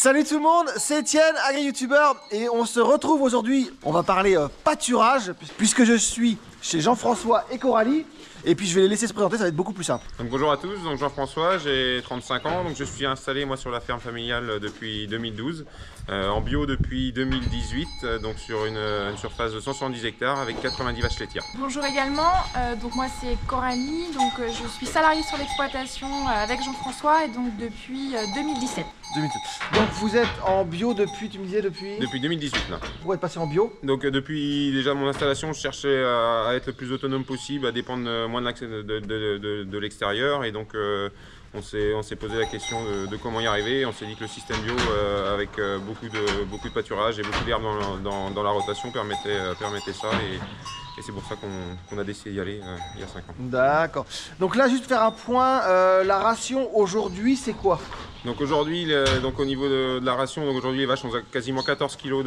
Salut tout le monde, c'est Étienne, agri-youtubeur, et on se retrouve aujourd'hui, on va parler pâturage, puisque je suis chez Jean-François et Coralie, et puis je vais les laisser se présenter, ça va être beaucoup plus simple. Donc bonjour à tous, donc Jean-François, j'ai 35 ans, donc je suis installé moi sur la ferme familiale depuis 2012, en bio depuis 2018, donc sur une surface de 170 hectares avec 90 vaches laitières. Bonjour également, donc moi c'est Coralie, donc je suis salariée sur l'exploitation avec Jean-François et donc depuis 2017. Donc vous êtes en bio depuis, tu me disais depuis 2018 là. Vous êtes passé en bio? Donc depuis déjà mon installation, je cherchais à être le plus autonome possible, à dépendre moins de l'extérieur, et donc on s'est posé la question de comment y arriver. On s'est dit que le système bio avec beaucoup de pâturage et beaucoup d'herbes dans la rotation permettait ça, et c'est pour ça qu'on a décidé d'y aller il y a 5 ans. D'accord. Donc là, juste faire un point, la ration aujourd'hui c'est quoi? Donc aujourd'hui, au niveau de la ration, aujourd'hui les vaches ont quasiment 14 kg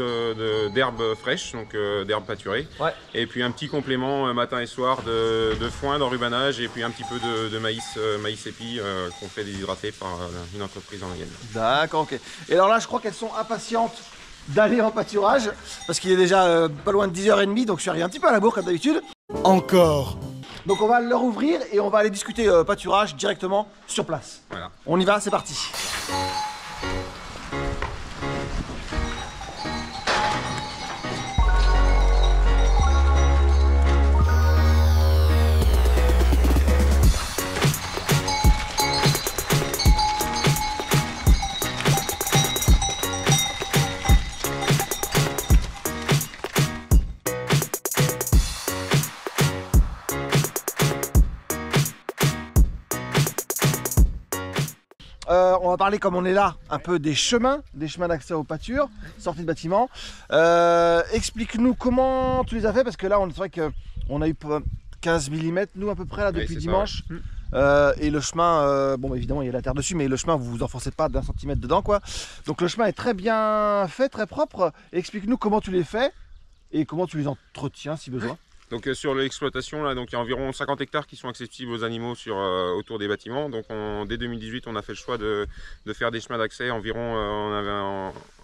d'herbes fraîches, donc d'herbes pâturées. Ouais. Et puis un petit complément matin et soir de foin, d'enrubanage, et puis un petit peu de maïs épi qu'on fait déshydrater par une entreprise en Mayenne. D'accord, ok. Et alors là, je crois qu'elles sont impatientes d'aller en pâturage, parce qu'il est déjà pas loin de 10h30, donc je suis arrivé un petit peu à la bourre comme d'habitude. Encore. Donc on va leur ouvrir et on va aller discuter pâturage directement sur place. Voilà. On y va, c'est parti. On va parler, comme on est là, un peu des chemins d'accès aux pâtures, sortie de bâtiment. Explique-nous comment tu les as fait, parce que là, c'est vrai qu'on a eu 15 mm, nous, à peu près, là, depuis dimanche. Ça, ouais. Et le chemin, bon, évidemment, il y a la terre dessus, mais le chemin, vous vous enfoncez pas d'1 centimètre dedans, quoi. Donc le chemin est très bien fait, très propre. Explique-nous comment tu les fais et comment tu les entretiens, si besoin. Donc sur l'exploitation, là, donc il y a environ 50 hectares qui sont accessibles aux animaux autour des bâtiments. Donc dès 2018, on a fait le choix de faire des chemins d'accès. Environ,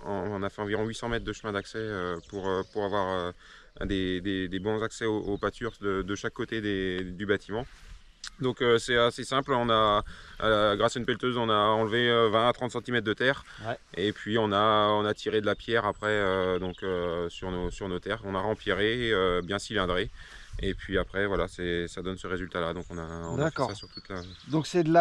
on a fait environ 800 mètres de chemin d'accès pour avoir des bons accès aux pâtures de chaque côté du bâtiment. Donc c'est assez simple, grâce à une pelleteuse, on a enlevé 20 à 30 cm de terre, ouais. Et puis on a tiré de la pierre après sur nos terres. On a rempierré, bien cylindré, et puis après voilà, ça donne ce résultat là. Donc on a fait ça sur toute la... Donc c'est de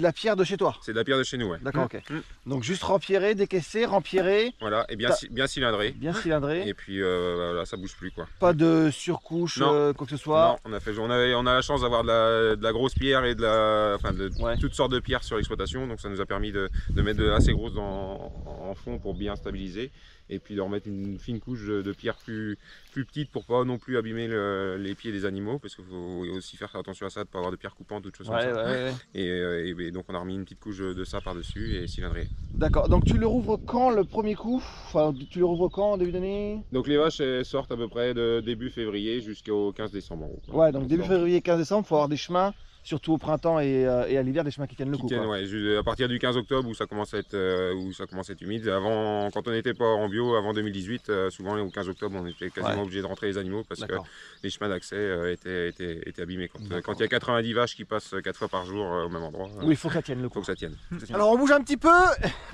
la pierre de chez toi? C'est de la pierre de chez nous, ouais. D'accord, ok. Donc juste rempieré, décaissé, rempieré. Voilà, et bien cylindré. Bien cylindré. Et puis voilà, ça bouge plus, quoi. Pas de surcouche, quoi que ce soit? Non, on a la chance d'avoir de la grosse pierre et ouais, toutes sortes de pierres sur l'exploitation. Donc ça nous a permis de mettre de assez grosses en fond pour bien stabiliser. Et puis de remettre une fine couche de pierre plus petite pour pas non plus abîmer les pieds des animaux, parce qu'il faut aussi faire attention à ça, de ne pas avoir de pierres coupantes ou de choses comme ça. Ouais. Et donc on a remis une petite couche de ça par-dessus et cylindré. D'accord, donc tu le rouvres quand le premier coup? Enfin, tu le rouvres quand, en début d'année? Donc les vaches sortent à peu près de début février jusqu'au 15 décembre. Ouais, donc début février, 15 décembre, il faut avoir des chemins, surtout au printemps et à l'hiver, des chemins qui tiennent le coup. Ouais, à partir du 15 octobre où ça commence à être humide. Avant, quand on n'était pas en bio, avant 2018, souvent au 15 octobre, on était quasiment obligé de rentrer les animaux parce que les chemins d'accès étaient abîmés. Quand il y a 90 vaches qui passent 4 fois par jour au même endroit, oui, il faut que ça tienne le coup. Faut que ça tienne. Alors on bouge un petit peu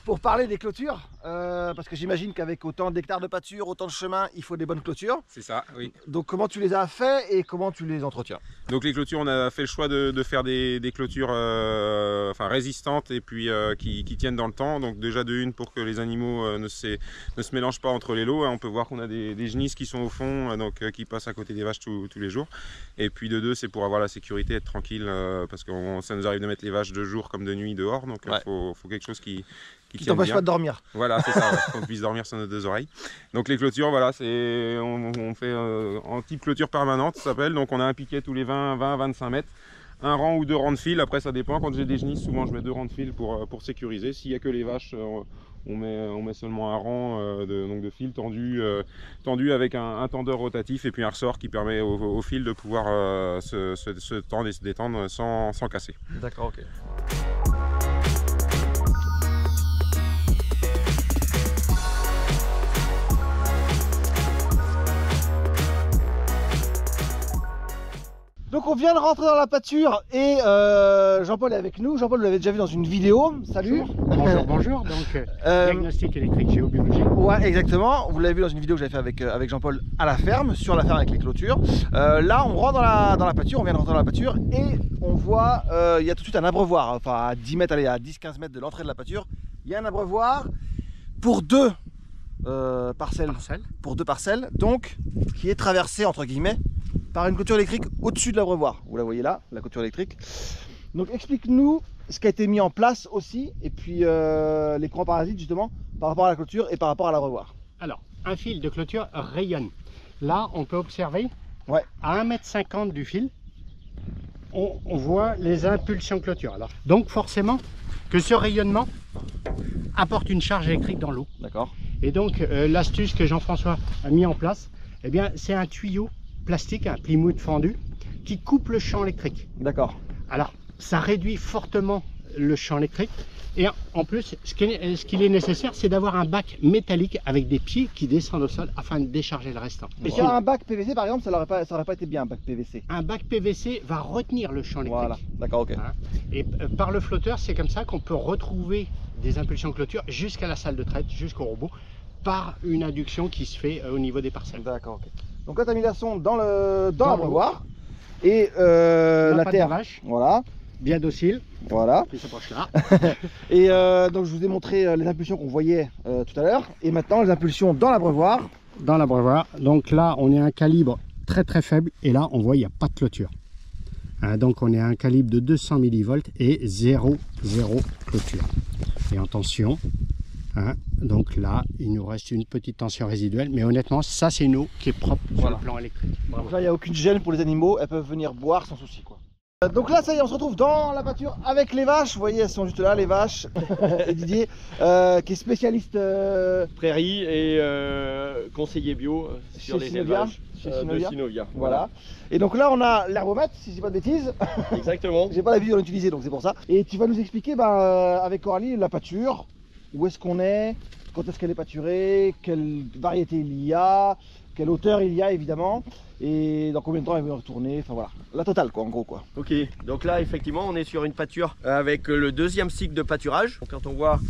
pour parler des clôtures, parce que j'imagine qu'avec autant d'hectares de pâture, autant de chemins, il faut des bonnes clôtures. C'est ça, oui. Donc comment tu les as fait et comment tu les entretiens? Donc les clôtures, on a fait le choix de faire des clôtures résistantes et puis qui tiennent dans le temps. Donc déjà de une, pour que les animaux ne se mélangent pas entre les lots. On peut voir qu'on a des genisses qui sont au fond, qui passent à côté des vaches tous les jours. Et puis de deux, c'est pour avoir la sécurité, être tranquille, parce que ça nous arrive de mettre les vaches de jour comme de nuit dehors. Donc il faut quelque chose qui t'empêche pas de dormir. Voilà, c'est ça, qu'on puisse dormir sur nos deux oreilles. Donc les clôtures, voilà, on fait en type clôture permanente, ça s'appelle. Donc on a un piquet tous les 20-25 mètres. Un rang ou deux rangs de fil, après ça dépend. Quand j'ai des genisses, souvent je mets 2 rangs de fil pour sécuriser. S'il n'y a que les vaches, on met seulement un rang de fil tendu avec un tendeur rotatif et puis un ressort qui permet au fil de pouvoir se tendre et se détendre sans casser. D'accord, ok. on vient de rentrer dans la pâture et Jean-Paul est avec nous. Jean-Paul, vous l'avez déjà vu dans une vidéo. Salut. Bonjour, bonjour. Donc, diagnostic électrique géobiologique. Ouais, exactement. Vous l'avez vu dans une vidéo que j'avais fait avec Jean-Paul à la ferme, sur la ferme avec les clôtures. Là, on rentre dans la pâture, on vient de rentrer dans la pâture et on voit, il y a tout de suite un abreuvoir. Enfin, à 10 mètres, allez, à 10-15 mètres de l'entrée de la pâture, il y a un abreuvoir pour deux parcelles. Pour deux parcelles, donc, qui est traversé, entre guillemets, par une clôture électrique au-dessus de l'abreuvoir. Vous la voyez là, la clôture électrique. Donc explique-nous ce qui a été mis en place aussi, et puis les courants parasites justement, par rapport à la clôture et par rapport à l'abreuvoir. Alors, un fil de clôture rayonne. Là, on peut observer, à 1,50 m du fil, on voit les impulsions de clôture. Alors, donc forcément, que ce rayonnement apporte une charge électrique dans l'eau. D'accord. Et donc, l'astuce que Jean-François a mis en place, eh bien, c'est un tuyau plastique, un plymouth fendu, qui coupe le champ électrique. D'accord. Alors, ça réduit fortement le champ électrique. Et en plus, ce qu'il est nécessaire, c'est d'avoir un bac métallique avec des pieds qui descendent au sol afin de décharger le restant. Et sur un bac PVC, par exemple, ça n'aurait pas été bien, un bac PVC. Un bac PVC va retenir le champ électrique. Voilà, d'accord, ok. Hein. Et par le flotteur, c'est comme ça qu'on peut retrouver des impulsions de clôture jusqu'à la salle de traite, jusqu'au robot, par une induction qui se fait au niveau des parcelles. D'accord, ok. Donc là, tu as mis la sonde dans l'abreuvoir et la terre, vache, voilà, bien docile, voilà. qui s'approche là. Et donc je vous ai montré les impulsions qu'on voyait tout à l'heure, et maintenant les impulsions dans l'abreuvoir. Dans l'abreuvoir, donc là on est à un calibre très très faible, et là on voit il n'y a pas de clôture. Hein, donc on est à un calibre de 200 millivolts et 0 clôture. Et en tension. Hein, donc là, il nous reste une petite tension résiduelle, mais honnêtement, ça c'est une eau qui est propre sur le plan électrique. Bravo. Donc là, il n'y a aucune gêne pour les animaux, elles peuvent venir boire sans souci, quoi. Donc là, ça y est, on se retrouve dans la pâture avec les vaches. Vous voyez, elles sont juste là, les vaches. Et Didier, qui est spécialiste prairie et conseiller bio sur les élevages de Synovia. Voilà. Et donc là, on a l'herbomètre, si je dis pas de bêtises. Exactement. J'ai pas l'habitude d'en utiliser, donc c'est pour ça. Et tu vas nous expliquer, avec Coralie, la pâture. Où est-ce qu'on est, quand est-ce qu'elle est pâturée, quelle variété il y a, quelle hauteur il y a évidemment, et dans combien de temps elle va retourner, enfin voilà, la totale quoi en gros quoi. Ok, donc là effectivement on est sur une pâture avec le deuxième cycle de pâturage. Donc, quand on voit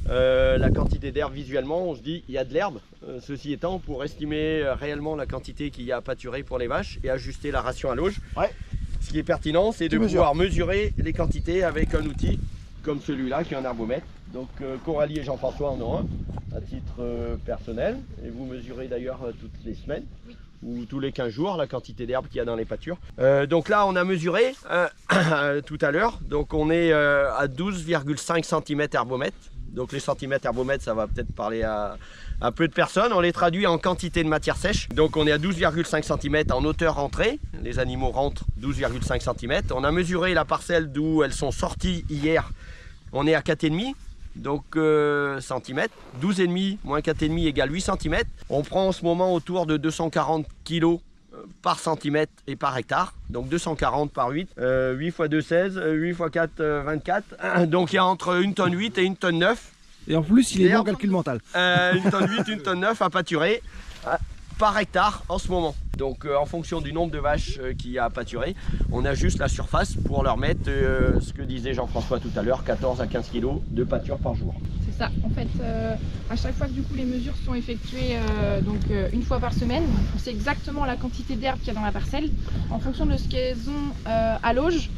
la quantité d'herbe visuellement, on se dit il y a de l'herbe. Ceci étant, pour estimer réellement la quantité qu'il y a à pâturer pour les vaches et ajuster la ration à l'auge, ce qui est pertinent c'est de pouvoir mesurer les quantités avec un outil comme celui-là qui est un herbomètre. Donc Coralie et Jean-François en ont un à titre personnel, et vous mesurez d'ailleurs toutes les semaines ou tous les 15 jours la quantité d'herbe qu'il y a dans les pâtures. Donc là on a mesuré tout à l'heure, donc on est à 12,5 cm herbomètre. Donc les centimètres herbomètre, ça va peut-être parler à peu de personnes. On les traduit en quantité de matière sèche. Donc on est à 12,5 cm en hauteur rentrée. Les animaux rentrent 12,5 cm. On a mesuré la parcelle d'où elles sont sorties hier. On est à 4,5 donc centimètres. 12,5 moins 4,5 égale 8 cm. On prend en ce moment autour de 240 kg par centimètre et par hectare. Donc 240 par 8. 8 x 2, 16. 8 x 4, 24. Donc il y a entre 1,8 tonne et 1,9 tonne. Et en plus, il est bon calcul mental. 1,8 tonne, 1,9 tonne à pâturer par hectare en ce moment. Donc en fonction du nombre de vaches qu'il y a à pâturer, on ajuste la surface pour leur mettre ce que disait Jean-François tout à l'heure, 14 à 15 kg de pâture par jour. C'est ça, en fait, à chaque fois que du coup les mesures sont effectuées une fois par semaine, on sait exactement la quantité d'herbe qu'il y a dans la parcelle. En fonction de ce qu'elles ont à l'auge,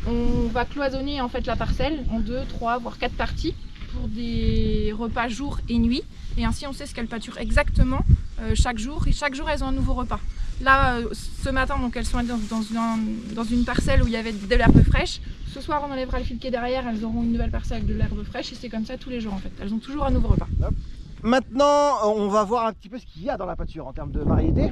on va cloisonner en fait la parcelle en 2, 3, voire 4 parties pour des repas jour et nuit. Et ainsi on sait ce qu'elles pâturent exactement chaque jour, et chaque jour elles ont un nouveau repas. Là, ce matin, donc elles sont dans une parcelle où il y avait de l'herbe fraîche. Ce soir, on enlèvera le fil qui est derrière, elles auront une nouvelle parcelle avec de l'herbe fraîche, et c'est comme ça tous les jours en fait. Elles ont toujours un nouveau repas. Maintenant, on va voir un petit peu ce qu'il y a dans la pâture en termes de variété.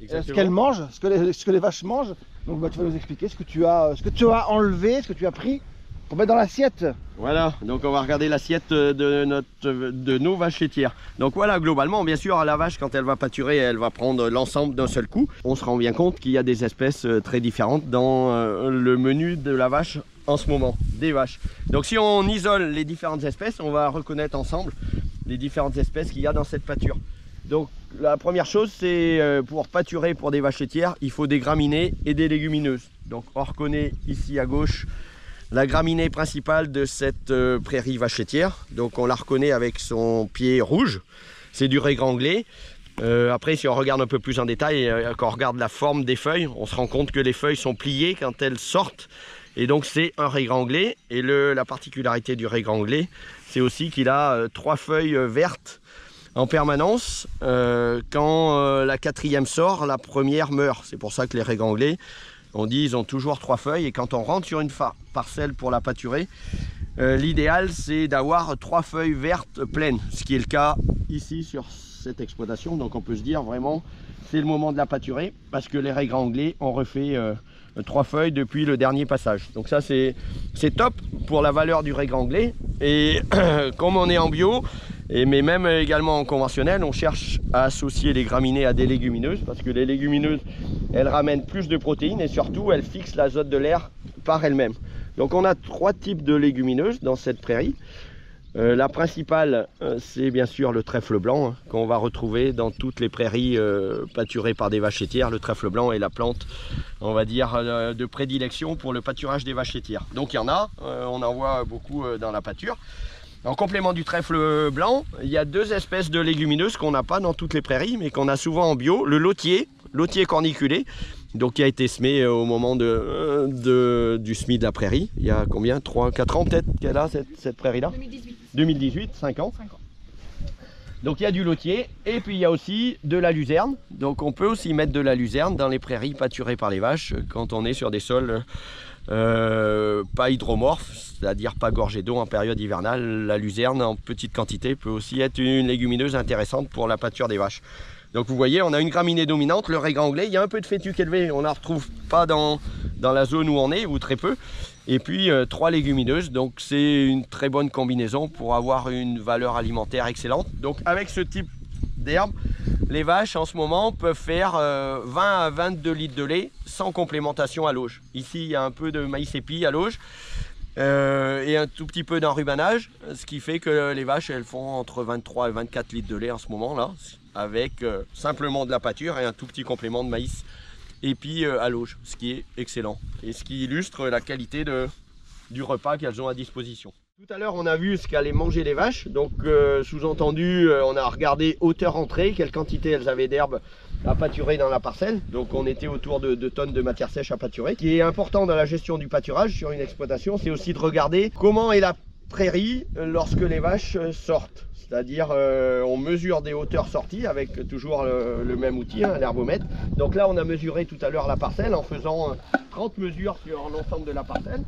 Ce qu'elles mangent, ce que les vaches mangent. Donc tu vas nous expliquer ce que tu as enlevé, ce que tu as pris pour mettre dans l'assiette. Voilà, donc on va regarder l'assiette de nos vaches laitières. Donc voilà, globalement, bien sûr, la vache, quand elle va pâturer, elle va prendre l'ensemble d'un seul coup. On se rend bien compte qu'il y a des espèces très différentes dans le menu de la vache en ce moment, des vaches. Donc si on isole les différentes espèces, on va reconnaître ensemble les différentes espèces qu'il y a dans cette pâture. Donc la première chose, c'est pour pâturer pour des vaches laitières, il faut des graminées et des légumineuses. Donc on reconnaît ici à gauche la graminée principale de cette prairie vache laitière. Donc on la reconnaît avec son pied rouge, c'est du régranglé. Après, si on regarde un peu plus en détail, quand on regarde la forme des feuilles, on se rend compte que les feuilles sont pliées quand elles sortent. Et donc c'est un régranglé. Et la particularité du régranglé, c'est aussi qu'il a 3 feuilles vertes en permanence. Quand la 4e sort, la première meurt. C'est pour ça que les régranglés, on dit ils ont toujours 3 feuilles. Et quand on rentre sur une parcelle pour la pâturer, l'idéal c'est d'avoir 3 feuilles vertes pleines. Ce qui est le cas ici sur cette exploitation. Donc on peut se dire vraiment c'est le moment de la pâturer parce que les régranglés ont refait 3 feuilles depuis le dernier passage. Donc ça c'est top pour la valeur du régranglé. Et comme on est en bio, mais même également en conventionnel, on cherche à associer les graminées à des légumineuses parce que les légumineuses elles ramènent plus de protéines et surtout elles fixent l'azote de l'air par elles-mêmes. Donc on a 3 types de légumineuses dans cette prairie. La principale, c'est bien sûr le trèfle blanc, qu'on va retrouver dans toutes les prairies pâturées par des vaches laitières. Le trèfle blanc est la plante, on va dire, de prédilection pour le pâturage des vaches laitières. Donc il y en a, on en voit beaucoup dans la pâture. En complément du trèfle blanc, il y a 2 espèces de légumineuses qu'on n'a pas dans toutes les prairies, mais qu'on a souvent en bio. Le lotier corniculé, donc qui a été semé au moment du semis de la prairie. Il y a combien, 3-4 ans peut-être qu'elle a cette prairie-là? 2018, 5 ans. Donc il y a du lotier et puis il y a aussi de la luzerne. Donc on peut aussi mettre de la luzerne dans les prairies pâturées par les vaches quand on est sur des sols pas hydromorphes, c'est-à-dire pas gorgés d'eau en période hivernale. La luzerne en petite quantité peut aussi être une légumineuse intéressante pour la pâture des vaches. Donc vous voyez, on a une graminée dominante, le régranglé. Il y a un peu de fétuque élevé, on ne la retrouve pas dans la zone où on est, ou très peu. Et puis 3 légumineuses, donc c'est une très bonne combinaison pour avoir une valeur alimentaire excellente. Donc avec ce type d'herbe, les vaches en ce moment peuvent faire 20 à 22 litres de lait sans complémentation à l'auge. Ici il y a un peu de maïs épi à l'auge et un tout petit peu d'enrubanage, ce qui fait que les vaches elles font entre 23 et 24 litres de lait en ce moment là, avec simplement de la pâture et un tout petit complément de maïs épi à l'auge, ce qui est excellent et ce qui illustre la qualité du repas qu'elles ont à disposition. Tout à l'heure on a vu ce qu'allaient manger les vaches, donc sous-entendu on a regardé hauteur entrée, quelle quantité elles avaient d'herbe à pâturer dans la parcelle. Donc on était autour de 2 tonnes de matière sèche à pâturer. Ce qui est important dans la gestion du pâturage sur une exploitation, c'est aussi de regarder comment est la prairie lorsque les vaches sortent. C'est-à-dire on mesure des hauteurs sorties avec toujours le même outil, l'herbomètre. Donc là on a mesuré tout à l'heure la parcelle en faisant 30 mesures sur l'ensemble de la parcelle.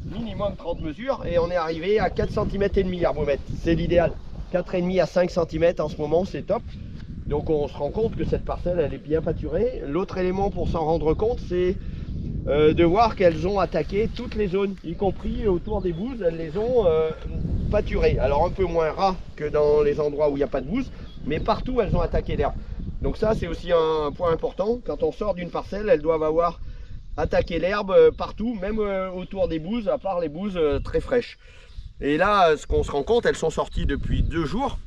Minimum 30 mesures et on est arrivé à 4,5 cm herbomètre. C'est l'idéal. 4,5 à 5 cm en ce moment, c'est top. Donc on se rend compte que cette parcelle elle est bien pâturée. L'autre élément pour s'en rendre compte, c'est de voir qu'elles ont attaqué toutes les zones, y compris autour des bouses, elles les ont pâturées. Alors un peu moins ras que dans les endroits où il n'y a pas de bouse, mais partout elles ont attaqué l'herbe. Donc ça c'est aussi un point important. Quand on sort d'une parcelle, elles doivent avoir attaqué l'herbe partout, même autour des bouses, à part les bouses très fraîches. Et là, ce qu'on se rend compte, elles sont sorties depuis 2 jours.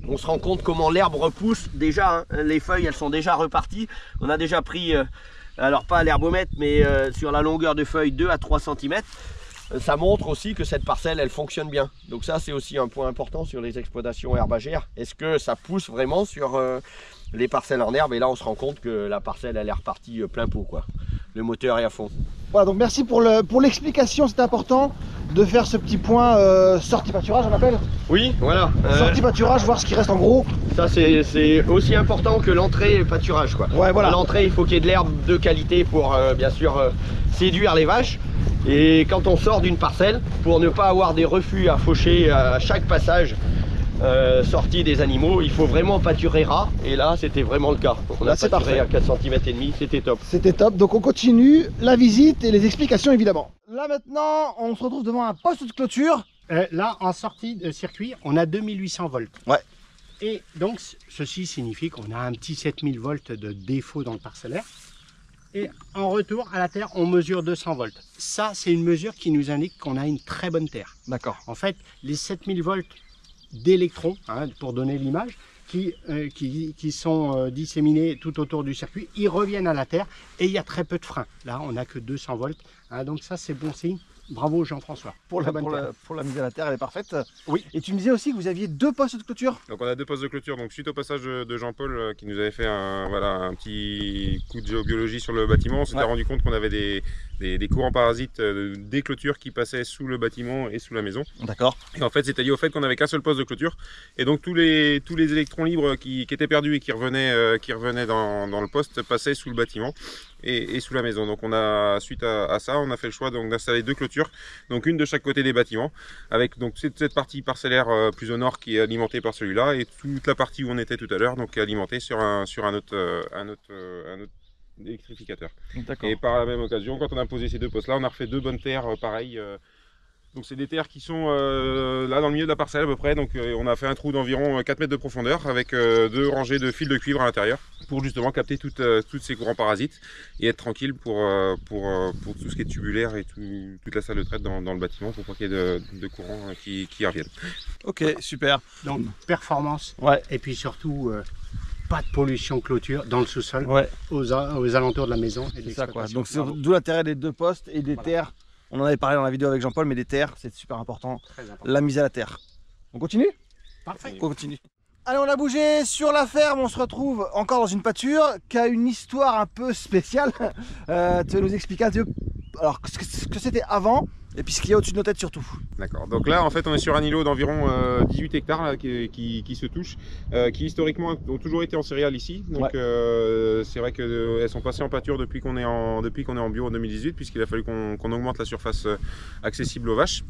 On se rend compte comment l'herbe repousse déjà, les feuilles elles sont déjà reparties. On a déjà pris, alors pas à l'herbomètre, mais sur la longueur de feuilles 2 à 3 cm. Ça montre aussi que cette parcelle elle fonctionne bien. Donc ça c'est aussi un point important sur les exploitations herbagères. Est-ce que ça pousse vraiment sur les parcelles en herbe? Et là on se rend compte que la parcelle elle est repartie plein pot quoi. Le moteur est à fond. Voilà, donc merci pour l'explication, c'est important de faire ce petit point sortie pâturage, on appelle. Oui, voilà. Sortie pâturage, voir ce qui reste en gros. Ça c'est aussi important que l'entrée pâturage quoi. Ouais, voilà. À l'entrée il faut qu'il y ait de l'herbe de qualité pour bien sûr séduire les vaches. Et quand on sort d'une parcelle, pour ne pas avoir des refus à faucher à chaque passage sortie des animaux, il faut vraiment pâturer ras. Et là c'était vraiment le cas. On a pâturé à 4,5 cm, c'était top. C'était top, donc on continue la visite et les explications évidemment. Là maintenant on se retrouve devant un poste de clôture. Là en sortie de circuit on a 2800 volts. Ouais. Et donc ceci signifie qu'on a un petit 7000 volts de défaut dans le parcellaire. Et en retour à la terre on mesure 200 volts. Ça c'est une mesure qui nous indique qu'on a une très bonne terre. D'accord. En fait les 7000 volts d'électrons, hein, pour donner l'image, qui sont disséminés tout autour du circuit. Ils reviennent à la Terre et il y a très peu de freins. Là, on n'a que 200 volts. Hein, donc ça, c'est bon signe. Bravo Jean-François. Pour la mise à la terre, elle est parfaite. Oui. Et tu me disais aussi que vous aviez 2 postes de clôture. Donc on a 2 postes de clôture. Donc suite au passage de Jean-Paul qui nous avait fait un petit coup de géobiologie sur le bâtiment, on s'était rendu compte qu'on avait des courants parasites des clôtures qui passaient sous le bâtiment et sous la maison. D'accord. Et en fait, c'était lié au fait qu'on n'avait qu'un seul poste de clôture. Et donc tous les électrons libres qui étaient perdus et qui revenaient dans le poste passaient sous le bâtiment et sous la maison. Donc on a, suite à ça, on a fait le choix d'installer 2 clôtures, donc une de chaque côté des bâtiments, avec donc cette partie parcellaire plus au nord qui est alimentée par celui-là, et toute la partie où on était tout à l'heure, donc alimentée sur un autre électrificateur. Et par la même occasion, quand on a posé ces 2 postes là, on a refait 2 bonnes terres pareilles. Donc c'est des terres qui sont là dans le milieu de la parcelle à peu près. Donc on a fait un trou d'environ 4 mètres de profondeur avec 2 rangées de fils de cuivre à l'intérieur pour justement capter toutes ces courants parasites et être tranquille pour tout ce qui est tubulaire et toute la salle de traite dans le bâtiment pour pas qu'il y ait de courants qui reviennent. Ok, super. Donc performance, Ouais. et puis surtout pas de pollution clôture dans le sous-sol, Ouais. aux alentours de la maison. Et de C'est ça quoi. l'exploitation. Donc c'est Bravo. d'où l'intérêt des 2 postes et des Voilà. terres. On en avait parlé dans la vidéo avec Jean-Paul, mais des terres, c'est super important. Très important. La mise à la terre. On continue? Parfait. On continue. Allez, on a bougé sur la ferme, on se retrouve encore dans une pâture qui a une histoire un peu spéciale. Tu vas nous expliquer un peu alors, ce que c'était avant et puis ce qu'il y a au-dessus de nos têtes surtout. D'accord, donc là en fait on est sur un îlot d'environ 18 hectares là, qui se touchent, qui historiquement ont toujours été en céréales ici. Donc c'est vrai qu'elles sont passées en pâture depuis qu'on est en bio en 2018, puisqu'il a fallu qu'on augmente la surface accessible aux vaches.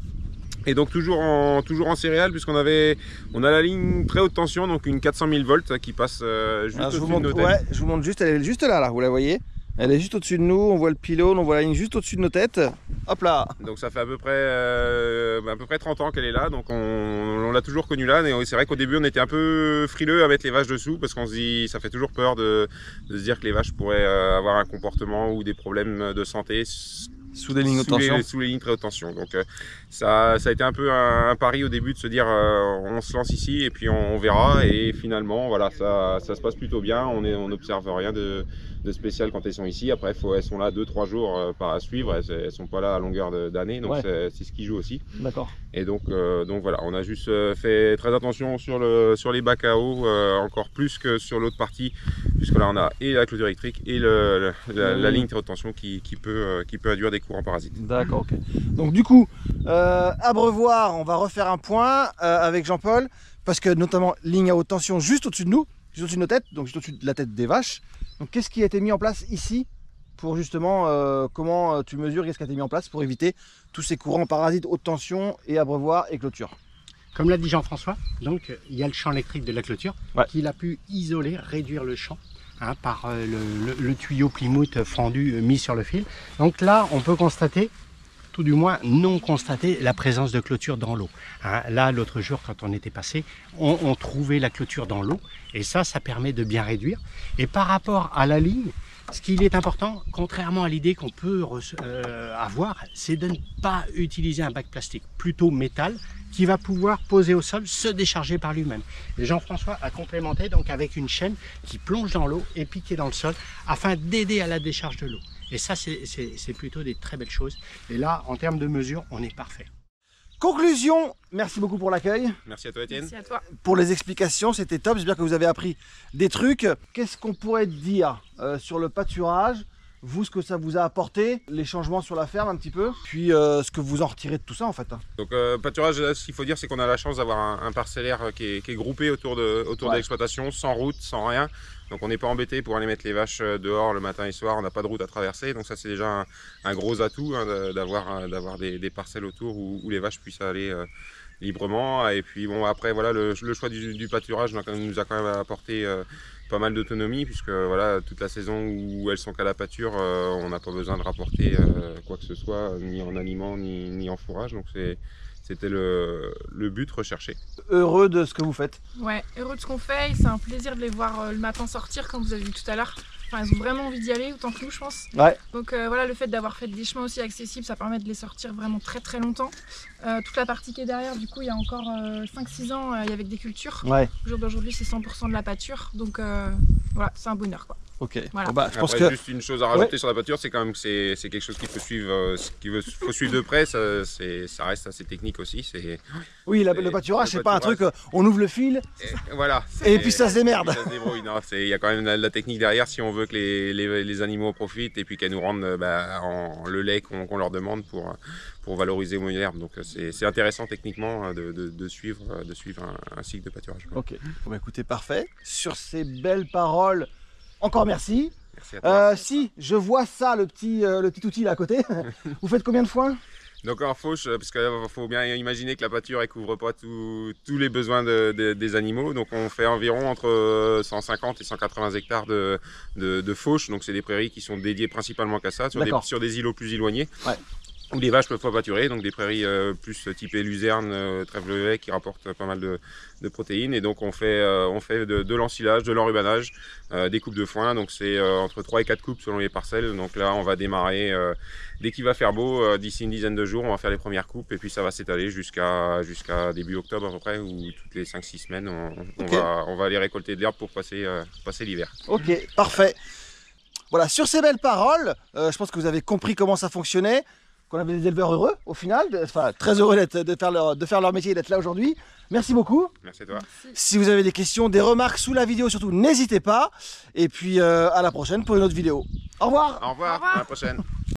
Et donc toujours en céréales, puisqu'on a la ligne très haute tension, donc une 400 000 volts qui passe juste au-dessus de nos têtes. Ouais, je vous montre juste, elle est juste là, vous la voyez? Elle est juste au-dessus de nous, on voit le pylône, on voit la ligne juste au-dessus de nos têtes. Hop là! Donc ça fait à peu près 30 ans qu'elle est là, donc on l'a toujours connue là. Et c'est vrai qu'au début on était un peu frileux à mettre les vaches dessous, parce qu'on se dit, ça fait toujours peur de se dire que les vaches pourraient avoir un comportement ou des problèmes de santé Sous des lignes haute tension. Sous les lignes très haute tension. Donc ça a été un peu un pari au début de se dire on se lance ici et puis on verra. Et finalement voilà, ça se passe plutôt bien, on n'observe rien de spécial quand elles sont ici. Après elles sont là 2-3 jours à suivre, elles sont pas là à longueur d'année, donc c'est ce qui joue aussi. D'accord. Et donc voilà, on a juste fait très attention sur les bacs à eau, encore plus que sur l'autre partie, puisque là on a et la clôture électrique et la ligne très haute tension qui peut induire des courants parasites. D'accord, ok. Donc du coup, Abreuvoir, on va refaire un point avec Jean-Paul, parce que notamment ligne à haute tension juste au-dessus de nous, juste au-dessus de nos têtes, donc juste au-dessus de la tête des vaches. Donc qu'est-ce qui a été mis en place ici pour justement, comment tu mesures, qu'est-ce qui a été mis en place pour éviter tous ces courants parasites haute tension et abreuvoir et clôture? Comme l'a dit Jean-François, donc il y a le champ électrique de la clôture qu'il a pu isoler, réduire le champ par le tuyau Plymouth fendu mis sur le fil. Donc là, on peut constater, tout du moins non constater, la présence de clôture dans l'eau. Là, l'autre jour, quand on était passé, on trouvait la clôture dans l'eau, et ça permet de bien réduire. Et par rapport à la ligne, ce qu'il est important, contrairement à l'idée qu'on peut avoir, c'est de ne pas utiliser un bac plastique, plutôt métal, qui va pouvoir poser au sol, se décharger par lui-même. Et Jean-François a complémenté donc avec une chaîne qui plonge dans l'eau et piquée dans le sol, afin d'aider à la décharge de l'eau. Et ça, c'est plutôt des très belles choses. Et là, en termes de mesure, on est parfait. Conclusion, merci beaucoup pour l'accueil, Merci à toi Étienne. Merci à toi. pour les explications, c'était top, j'espère que vous avez appris des trucs. Qu'est-ce qu'on pourrait dire sur le pâturage? Vous, ce que ça vous a apporté, les changements sur la ferme un petit peu, puis ce que vous en retirez de tout ça en fait. Donc pâturage, ce qu'il faut dire, c'est qu'on a la chance d'avoir un parcellaire qui est groupé autour de l'exploitation, sans route, sans rien. Donc on n'est pas embêté pour aller mettre les vaches dehors le matin et soir, on n'a pas de route à traverser. Donc ça c'est déjà un gros atout d'avoir des parcelles autour où les vaches puissent aller librement. Et puis bon, après voilà, le choix du pâturage nous a quand même apporté pas mal d'autonomie, puisque voilà, toute la saison où elles sont qu'à la pâture, on n'a pas besoin de rapporter quoi que ce soit, ni en aliments ni en fourrage. Donc c'était le but recherché. Heureux de ce que vous faites. Ouais, heureux de ce qu'on fait, et c'est un plaisir de les voir le matin sortir, comme vous avez vu tout à l'heure. Enfin, ils ont vraiment envie d'y aller, autant que nous, je pense. Ouais. Donc voilà, le fait d'avoir fait des chemins aussi accessibles, ça permet de les sortir vraiment très longtemps. Toute la partie qui est derrière, du coup, il y a encore 5-6 ans, il y avait que des cultures. Ouais. Au jour d'aujourd'hui, c'est 100% de la pâture. Donc voilà, c'est un bonheur, quoi. Ok. Voilà. Bon, bah, je pense Après, que juste une chose à rajouter sur la pâture, c'est quand même que c'est quelque chose qu'il faut suivre, faut suivre de près. Ça reste assez technique aussi. oui, le pâturage, c'est pas un truc, on ouvre le fil Voilà. et puis ça se démerde. Ça se débrouille. Non, il y a quand même la technique derrière si on veut que les animaux en profitent et puis qu'elles nous rendent le lait qu'on leur demande pour valoriser au milieu d'herbe. Donc c'est intéressant techniquement de suivre un cycle de pâturage. Ok. Bon, bah, écoutez, parfait. Sur ces belles paroles, encore merci. Merci à toi. Si je vois ça, le petit outil là à côté, vous faites combien de foin? Donc en fauche, parce qu'il faut bien imaginer que la pâture ne couvre pas tous les besoins des animaux. Donc on fait environ entre 150 et 180 hectares de fauche. Donc c'est des prairies qui sont dédiées principalement qu'à ça, sur des îlots plus éloignés. Ouais. Où les vaches peuvent pas pâturer, donc des prairies plus typées luzerne, trèfle qui rapportent pas mal de protéines. Et donc on fait de l'ensilage, de l'enrubanage, des coupes de foin. Donc c'est entre 3 et 4 coupes selon les parcelles. Donc là on va démarrer dès qu'il va faire beau, d'ici une dizaine de jours, on va faire les premières coupes. Et puis ça va s'étaler jusqu'à début octobre à peu près, où toutes les 5-6 semaines on va aller récolter de l'herbe pour passer l'hiver. Ok, parfait. Voilà, sur ces belles paroles, je pense que vous avez compris comment ça fonctionnait. Qu'on avait des éleveurs heureux au final, enfin très heureux de faire leur métier et d'être là aujourd'hui. Merci beaucoup. Merci à toi. Merci. Si vous avez des questions, des remarques sous la vidéo surtout, n'hésitez pas. Et puis à la prochaine pour une autre vidéo. Au revoir. Au revoir. À la prochaine.